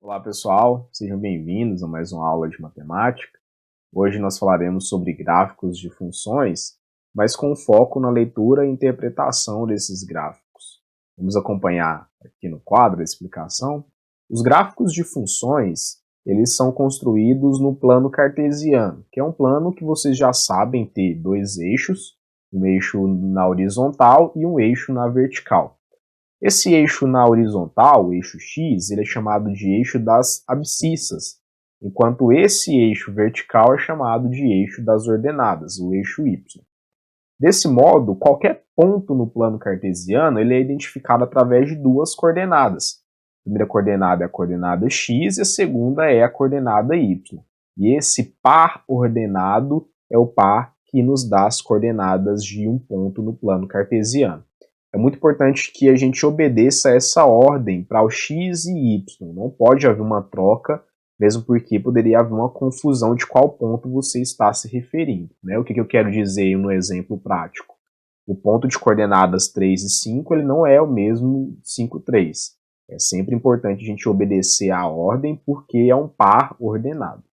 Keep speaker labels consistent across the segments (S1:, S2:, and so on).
S1: Olá pessoal, sejam bem-vindos a mais uma aula de matemática. Hoje nós falaremos sobre gráficos de funções, mas com foco na leitura e interpretação desses gráficos. Vamos acompanhar aqui no quadro a explicação. Os gráficos de funções, eles são construídos no plano cartesiano, que é um plano que vocês já sabem ter dois eixos, um eixo na horizontal e um eixo na vertical. Esse eixo na horizontal, o eixo x, ele é chamado de eixo das abscissas, enquanto esse eixo vertical é chamado de eixo das ordenadas, o eixo y. Desse modo, qualquer ponto no plano cartesiano ele é identificado através de duas coordenadas. A primeira coordenada é a coordenada x e a segunda é a coordenada y. E esse par ordenado é o par que nos dá as coordenadas de um ponto no plano cartesiano. É muito importante que a gente obedeça essa ordem para o x e y. Não pode haver uma troca, mesmo porque poderia haver uma confusão de qual ponto você está se referindo. Né? O que eu quero dizer no exemplo prático? O ponto de coordenadas 3 e 5 ele não é o mesmo 5 e 3. É sempre importante a gente obedecer à ordem, porque é um par ordenado.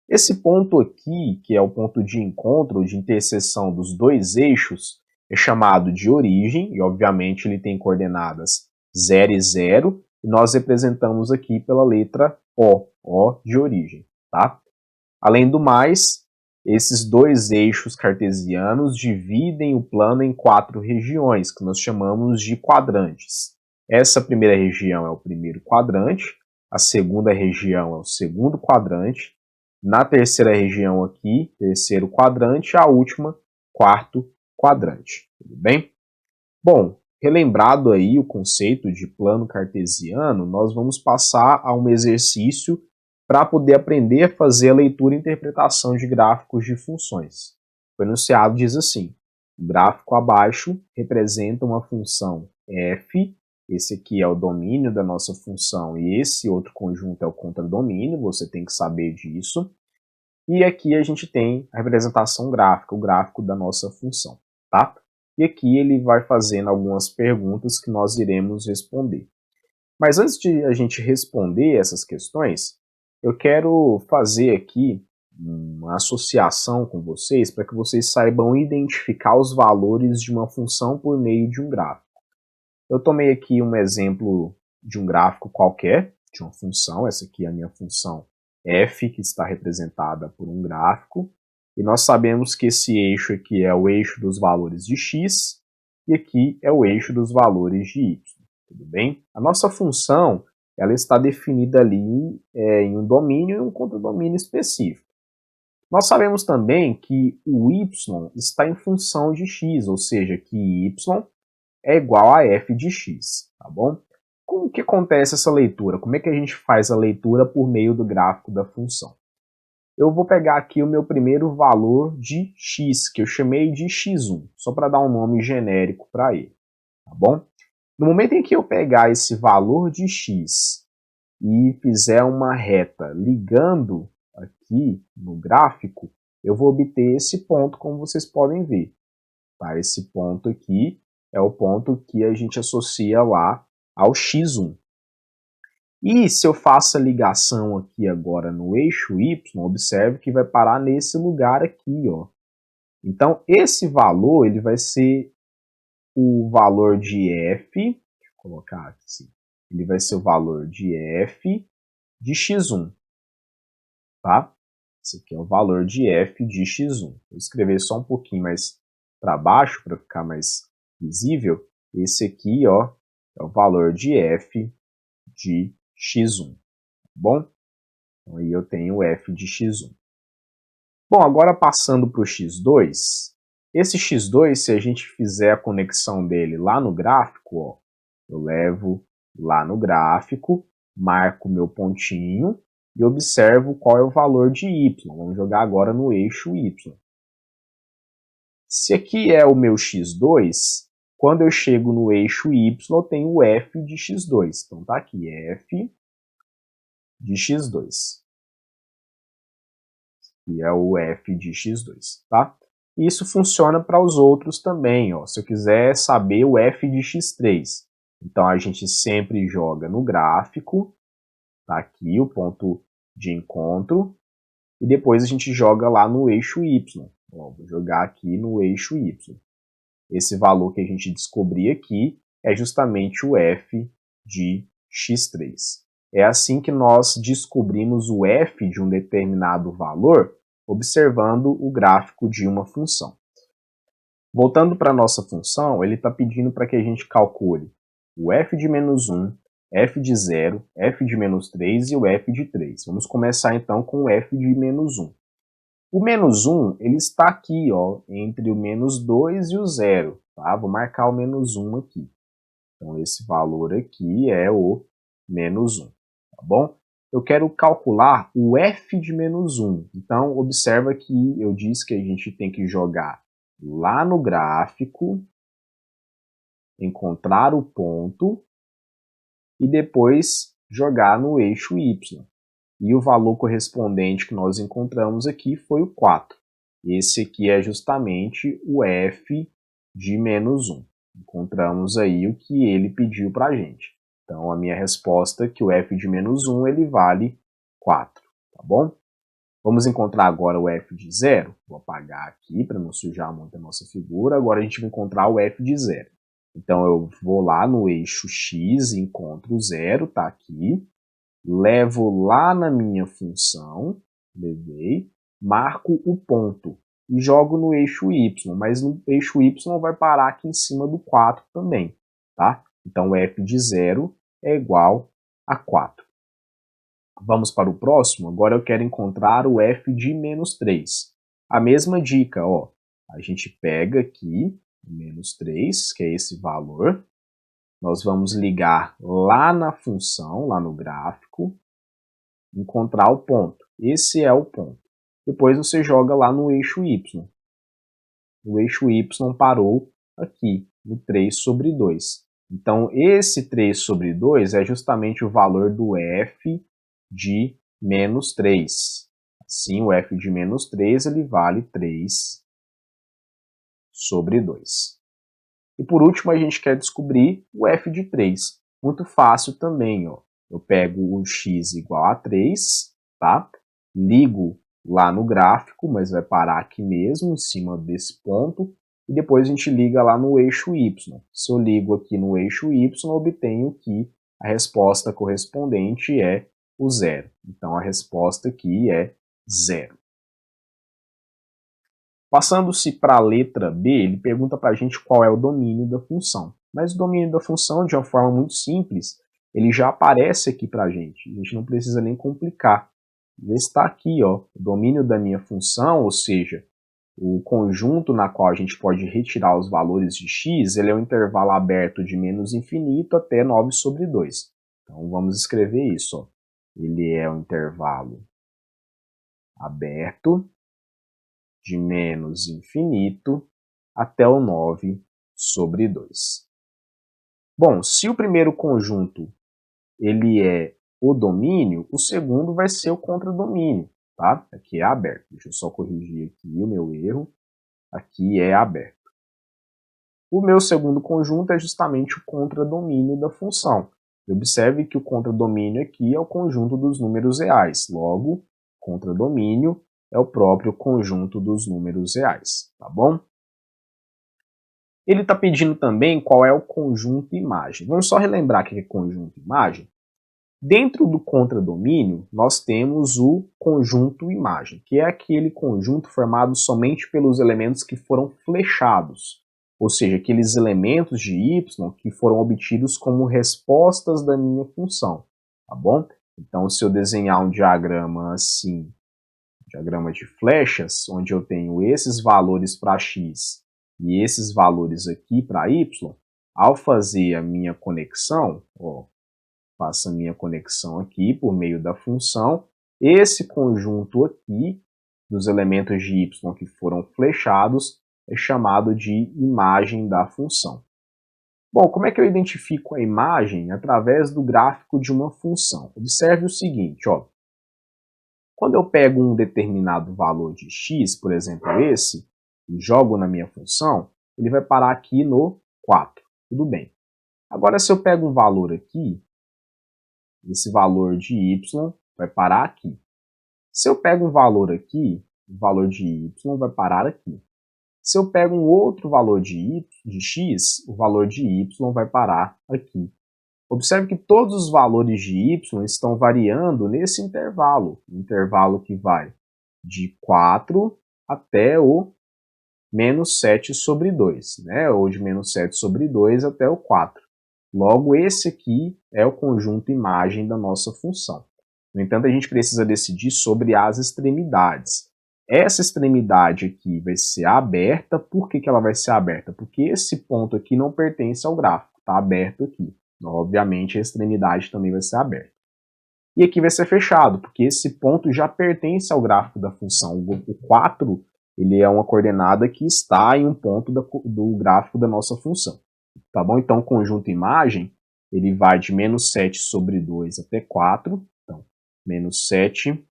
S1: Esse ponto aqui, que é o ponto de encontro, de interseção dos dois eixos, é chamado de origem, e obviamente ele tem coordenadas 0 e 0, e nós representamos aqui pela letra O de origem. Tá? Além do mais, esses dois eixos cartesianos dividem o plano em 4 regiões, que nós chamamos de quadrantes. Essa primeira região é o primeiro quadrante, a segunda região é o segundo quadrante, na terceira região aqui, terceiro quadrante, a última, quarto quadrante. Tudo bem? Bom, relembrado aí o conceito de plano cartesiano, nós vamos passar a um exercício para poder aprender a fazer a leitura e interpretação de gráficos de funções. O enunciado diz assim: o gráfico abaixo representa uma função f, esse aqui é o domínio da nossa função e esse outro conjunto é o contradomínio, você tem que saber disso. E aqui a gente tem a representação gráfica, o gráfico da nossa função, tá? E aqui ele vai fazendo algumas perguntas que nós iremos responder. Mas antes de a gente responder essas questões, eu quero fazer aqui uma associação com vocês para que vocês saibam identificar os valores de uma função por meio de um gráfico. Eu tomei aqui um exemplo de um gráfico qualquer, de uma função, essa aqui é a minha função f, que está representada por um gráfico, e nós sabemos que esse eixo aqui é o eixo dos valores de x, e aqui é o eixo dos valores de y, tudo bem? A nossa função, ela está definida ali em um domínio e um contradomínio específico. Nós sabemos também que o y está em função de x, ou seja, que y é igual a f de x, tá bom? Como que acontece essa leitura? Como é que a gente faz a leitura por meio do gráfico da função? Eu vou pegar aqui o meu primeiro valor de x, que eu chamei de x1, só para dar um nome genérico para ele, tá bom? No momento em que eu pegar esse valor de x e fizer uma reta ligando aqui no gráfico, eu vou obter esse ponto, como vocês podem ver. Tá? Esse ponto aqui é o ponto que a gente associa lá ao x1. E se eu faço a ligação aqui agora no eixo y, observe que vai parar nesse lugar aqui, ó. Então, esse valor ele vai ser o valor de f, deixa eu colocar aqui assim, ele vai ser o valor de f de x1, tá? Esse aqui é o valor de f de x1. Vou escrever só um pouquinho mais para baixo para ficar mais visível. Esse aqui, ó, é o valor de f de x1, tá bom? Então aí eu tenho f de x1. Bom, agora passando para o x2, esse x2, se a gente fizer a conexão dele lá no gráfico, ó, eu levo lá no gráfico, marco meu pontinho e observo qual é o valor de y. Vamos jogar agora no eixo y. Se aqui é o meu x2, quando eu chego no eixo y, eu tenho o f de x2. Então tá aqui, f de x2. Que é o f de x2, tá? Isso funciona para os outros também, ó. Se eu quiser saber o f de x3, então a gente sempre joga no gráfico, Tá aqui o ponto de encontro. E depois a gente joga lá no eixo Y. Ó, vou jogar aqui no eixo Y. Esse valor que a gente descobrir aqui é justamente o f de x3. É assim que nós descobrimos o f de um determinado valor observando o gráfico de uma função. Voltando para a nossa função, ele está pedindo para que a gente calcule o f de menos 1, f de 0, f de menos 3 e o f de 3. Vamos começar então com o f de menos 1. O menos 1, ele está aqui, ó, entre o menos 2 e o 0. Tá? Vou marcar o menos 1 aqui. Então, esse valor aqui é o menos 1. Tá bom? Eu quero calcular o f de menos 1. Então, observa que eu disse que a gente tem que jogar lá no gráfico, encontrar o ponto e depois jogar no eixo y. E o valor correspondente que nós encontramos aqui foi o 4. Esse aqui é justamente o f de menos 1. Encontramos aí o que ele pediu para a gente. Então, a minha resposta é que o f de menos 1 ele vale 4. Tá bom? Vamos encontrar agora o f de 0. Vou apagar aqui para não sujar muito a nossa figura. Agora a gente vai encontrar o f de 0. Então, eu vou lá no eixo x e encontro o 0, está aqui. Levo lá na minha função, levei, marco o ponto e jogo no eixo y, mas no eixo y vai parar aqui em cima do 4 também, tá? Então, f de 0 é igual a 4. Vamos para o próximo? Agora eu quero encontrar o f de menos 3. A mesma dica, ó, a gente pega aqui menos 3, que é esse valor, nós vamos ligar lá na função, lá no gráfico, encontrar o ponto. Esse é o ponto. Depois você joga lá no eixo y. O eixo y parou aqui, no 3 sobre 2. Então, esse 3 sobre 2 é justamente o valor do f de menos 3. Assim, o f de menos 3 ele vale 3 sobre 2. E por último, a gente quer descobrir o f de 3. Muito fácil também, ó. Eu pego o x igual a 3, tá? Ligo lá no gráfico, mas vai parar aqui mesmo, em cima desse ponto, e depois a gente liga lá no eixo y. Se eu ligo aqui no eixo y, eu obtenho que a resposta correspondente é o 0. Então, a resposta aqui é 0. Passando-se para a letra B, ele pergunta para a gente qual é o domínio da função. Mas o domínio da função, de uma forma muito simples, ele já aparece aqui para a gente não precisa nem complicar. Ele está aqui, ó, o domínio da minha função, ou seja, o conjunto na qual a gente pode retirar os valores de x, ele é um intervalo aberto de menos infinito até 9 sobre 2. Então, vamos escrever isso, ó. Ele é um intervalo aberto de menos infinito até o 9 sobre 2. Bom, se o primeiro conjunto ele é o domínio, o segundo vai ser o contradomínio, tá? Aqui é aberto. Deixa eu só corrigir aqui o meu erro. Aqui é aberto. O meu segundo conjunto é justamente o contradomínio da função. Observe que o contradomínio aqui é o conjunto dos números reais. Logo, contradomínio é o próprio conjunto dos números reais, tá bom? Ele está pedindo também qual é o conjunto imagem. Vamos só relembrar o que é conjunto imagem? Dentro do contradomínio, nós temos o conjunto imagem, que é aquele conjunto formado somente pelos elementos que foram flechados, ou seja, aqueles elementos de y que foram obtidos como respostas da minha função, tá bom? Então, se eu desenhar um diagrama assim, diagrama de flechas, onde eu tenho esses valores para x e esses valores aqui para y, ao fazer a minha conexão, ó, faço a minha conexão aqui por meio da função, esse conjunto aqui dos elementos de y que foram flechados é chamado de imagem da função. Bom, como é que eu identifico a imagem? Através do gráfico de uma função. Observe o seguinte, ó. Quando eu pego um determinado valor de x, por exemplo esse, e jogo na minha função, ele vai parar aqui no 4. Tudo bem. Agora, se eu pego um valor aqui, esse valor de y vai parar aqui. Se eu pego um valor aqui, o valor de y vai parar aqui. Se eu pego um outro valor de x, o valor de y vai parar aqui. Observe que todos os valores de y estão variando nesse intervalo, intervalo que vai de 4 até o menos 7 sobre 2, né? Ou de menos 7 sobre 2 até o 4. Logo, esse aqui é o conjunto imagem da nossa função. No entanto, a gente precisa decidir sobre as extremidades. Essa extremidade aqui vai ser aberta. Por que ela vai ser aberta? Porque esse ponto aqui não pertence ao gráfico, está aberto aqui. Então, obviamente, a extremidade também vai ser aberta. E aqui vai ser fechado, porque esse ponto já pertence ao gráfico da função. O 4 ele é uma coordenada que está em um ponto do gráfico da nossa função. Tá bom? Então, o conjunto imagem ele vai de menos 7 sobre 2 até 4. Então, menos 7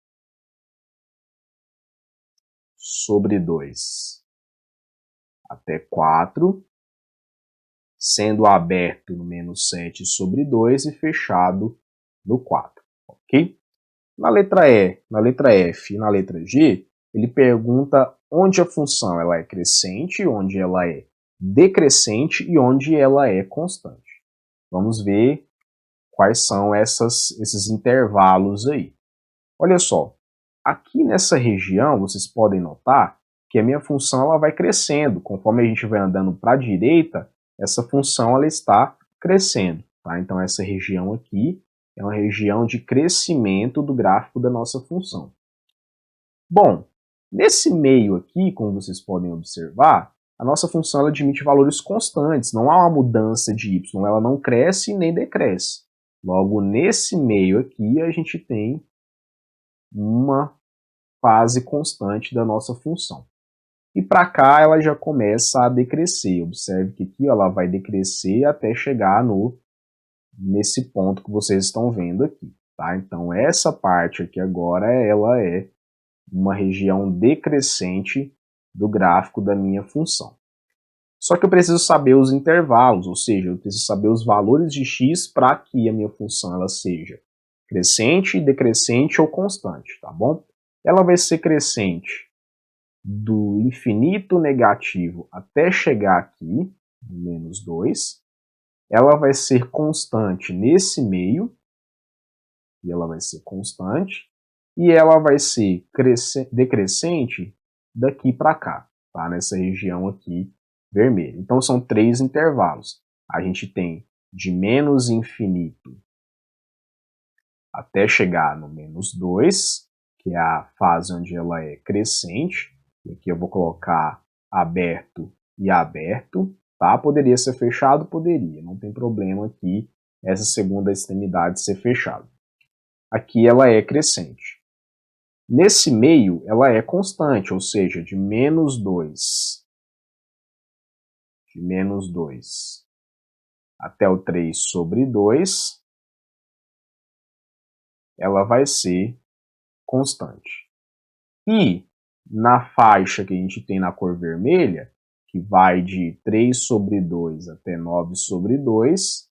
S1: sobre 2 até 4, sendo aberto no menos 7 sobre 2 e fechado no 4. Ok? Na letra E, na letra F e na letra G, ele pergunta onde a função ela é crescente, onde ela é decrescente e onde ela é constante. Vamos ver quais são esses intervalos aí. Olha só, aqui nessa região vocês podem notar que a minha função ela vai crescendo. Conforme a gente vai andando para a direita, essa função ela está crescendo. Tá? Então essa região aqui é uma região de crescimento do gráfico da nossa função. Bom, nesse meio aqui, como vocês podem observar, a nossa função ela admite valores constantes, não há uma mudança de y, ela não cresce nem decresce. Logo, nesse meio aqui, a gente tem uma fase constante da nossa função. E para cá ela já começa a decrescer. Observe que aqui ela vai decrescer até chegar nesse ponto que vocês estão vendo aqui. Tá? Então essa parte aqui agora ela é uma região decrescente do gráfico da minha função. Só que eu preciso saber os intervalos, ou seja, eu preciso saber os valores de x para que a minha função ela seja crescente, decrescente ou constante, tá bom? Ela vai ser crescente do infinito negativo até chegar aqui, menos 2. Ela vai ser constante nesse meio, e ela vai ser constante, e ela vai ser decrescente daqui para cá, tá? Nessa região aqui vermelha. Então são 3 intervalos. A gente tem de menos infinito até chegar no menos 2, que é a fase onde ela é crescente. E aqui eu vou colocar aberto e aberto. Tá? Poderia ser fechado? Poderia. Não tem problema aqui essa segunda extremidade ser fechada. Aqui ela é crescente. Nesse meio, ela é constante, ou seja, de menos 2. De menos 2 até o 3 sobre 2, ela vai ser constante. E na faixa que a gente tem na cor vermelha, que vai de 3 sobre 2 até 9 sobre 2,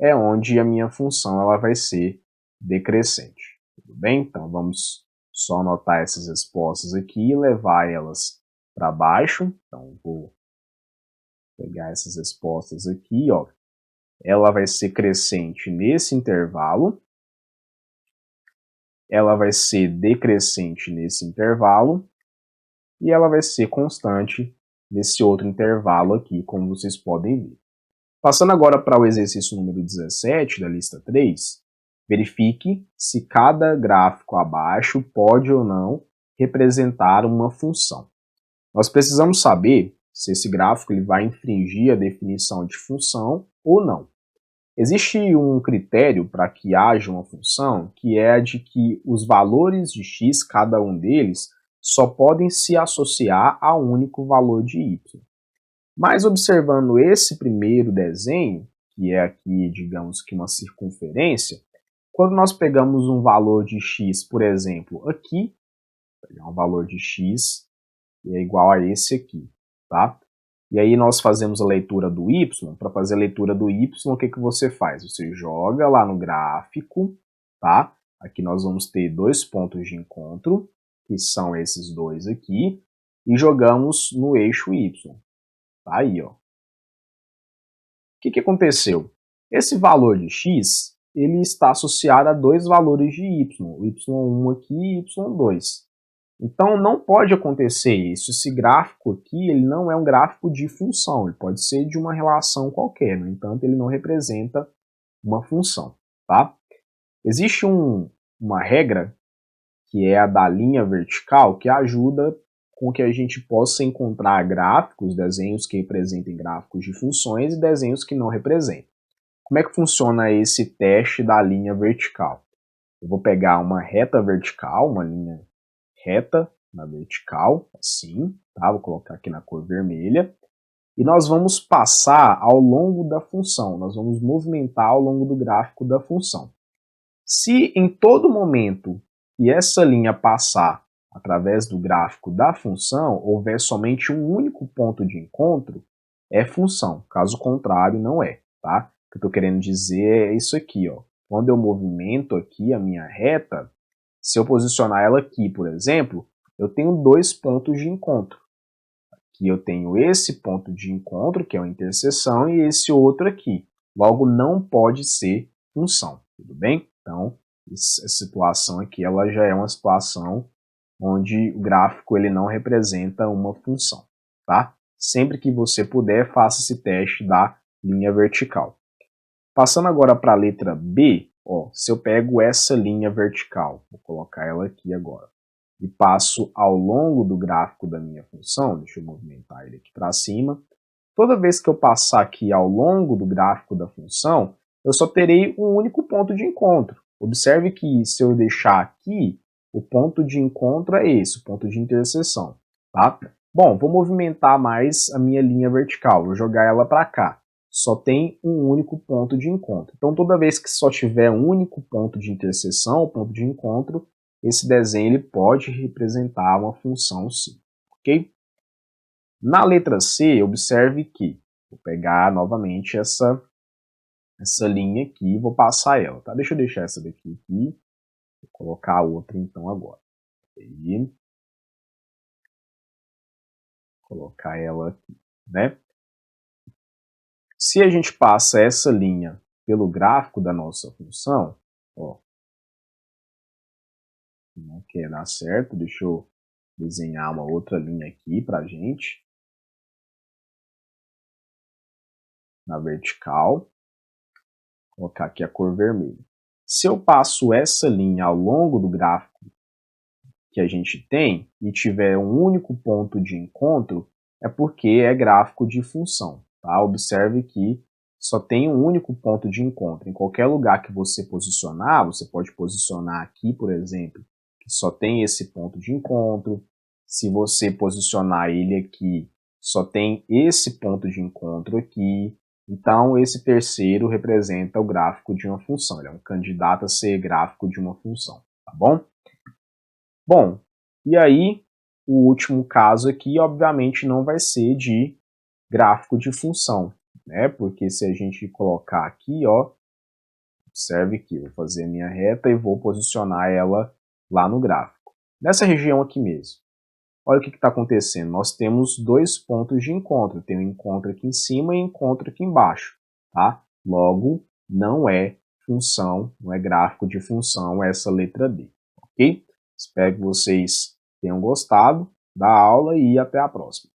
S1: é onde a minha função ela vai ser decrescente. Tudo bem? Então vamos só anotar essas respostas aqui e levar elas para baixo. Então vou pegar essas respostas aqui, ó. Ela vai ser crescente nesse intervalo. Ela vai ser decrescente nesse intervalo. E ela vai ser constante nesse outro intervalo aqui, como vocês podem ver. Passando agora para o exercício número 17 da lista 3, verifique se cada gráfico abaixo pode ou não representar uma função. Nós precisamos saber se esse gráfico ele vai infringir a definição de função ou não. Existe um critério para que haja uma função, que é a de que os valores de x, cada um deles, só podem se associar a um único valor de y. Mas observando esse primeiro desenho, que é aqui, digamos que uma circunferência, quando nós pegamos um valor de x, por exemplo, aqui, vou pegar um valor de x que é igual a esse aqui, tá? E aí nós fazemos a leitura do y. Para fazer a leitura do y, o que você faz? Você joga lá no gráfico, tá? Aqui nós vamos ter dois pontos de encontro, que são esses dois aqui, e jogamos no eixo y. Tá aí, ó. O que aconteceu? Esse valor de x, ele está associado a dois valores de y, o y1 aqui e y2. Então não pode acontecer isso. Esse gráfico aqui, ele não é um gráfico de função, ele pode ser de uma relação qualquer, no entanto ele não representa uma função, tá? Existe uma regra, que é a da linha vertical, que ajuda com que a gente possa encontrar gráficos, desenhos que representem gráficos de funções e desenhos que não representem. Como é que funciona esse teste da linha vertical? Eu vou pegar uma reta vertical, uma linha reta na vertical, assim, tá? Vou colocar aqui na cor vermelha. E nós vamos passar ao longo da função, nós vamos movimentar ao longo do gráfico da função. Se em todo momento que essa linha passar através do gráfico da função, houver somente um único ponto de encontro, é função, caso contrário não é, tá? O que eu estou querendo dizer é isso aqui, ó. Quando eu movimento aqui a minha reta, se eu posicionar ela aqui, por exemplo, eu tenho dois pontos de encontro. Aqui eu tenho esse ponto de encontro, que é uma interseção, e esse outro aqui. Logo, não pode ser função, tudo bem? Então, essa situação aqui ela já é uma situação onde o gráfico ele não representa uma função, tá? Sempre que você puder, faça esse teste da linha vertical. Passando agora para a letra B, ó, se eu pego essa linha vertical, vou colocar ela aqui agora, e passo ao longo do gráfico da minha função, deixa eu movimentar ele aqui para cima, toda vez que eu passar aqui ao longo do gráfico da função, eu só terei um único ponto de encontro. Observe que se eu deixar aqui, o ponto de encontro é esse, o ponto de interseção, tá? Bom, vou movimentar mais a minha linha vertical, vou jogar ela para cá. Só tem um único ponto de encontro. Então, toda vez que só tiver um único ponto de interseção, ponto de encontro, esse desenho ele pode representar uma função sim, ok? Na letra C, observe que, vou pegar novamente essa linha aqui e vou passar ela, tá? Deixa eu deixar essa daqui aqui, vou colocar a outra então agora. E colocar ela aqui, né? Se a gente passa essa linha pelo gráfico da nossa função, ó, não quer dar certo, deixa eu desenhar uma outra linha aqui pra gente, na vertical, colocar aqui a cor vermelha. Se eu passo essa linha ao longo do gráfico que a gente tem e tiver um único ponto de encontro, é porque é gráfico de função, tá? Observe que só tem um único ponto de encontro. Em qualquer lugar que você posicionar, você pode posicionar aqui, por exemplo, que só tem esse ponto de encontro. Se você posicionar ele aqui, só tem esse ponto de encontro aqui. Então, esse terceiro representa o gráfico de uma função. Ele é um candidato a ser gráfico de uma função, tá bom? Bom, e aí, o último caso aqui, obviamente, não vai ser de gráfico de função, né? Porque se a gente colocar aqui, ó, observe que eu vou fazer a minha reta e vou posicionar ela lá no gráfico. Nessa região aqui mesmo. Olha o que está acontecendo. Nós temos dois pontos de encontro. Tem um encontro aqui em cima e um encontro aqui embaixo, tá? Logo, não é função, não é gráfico de função essa letra D, ok? Espero que vocês tenham gostado da aula e até a próxima.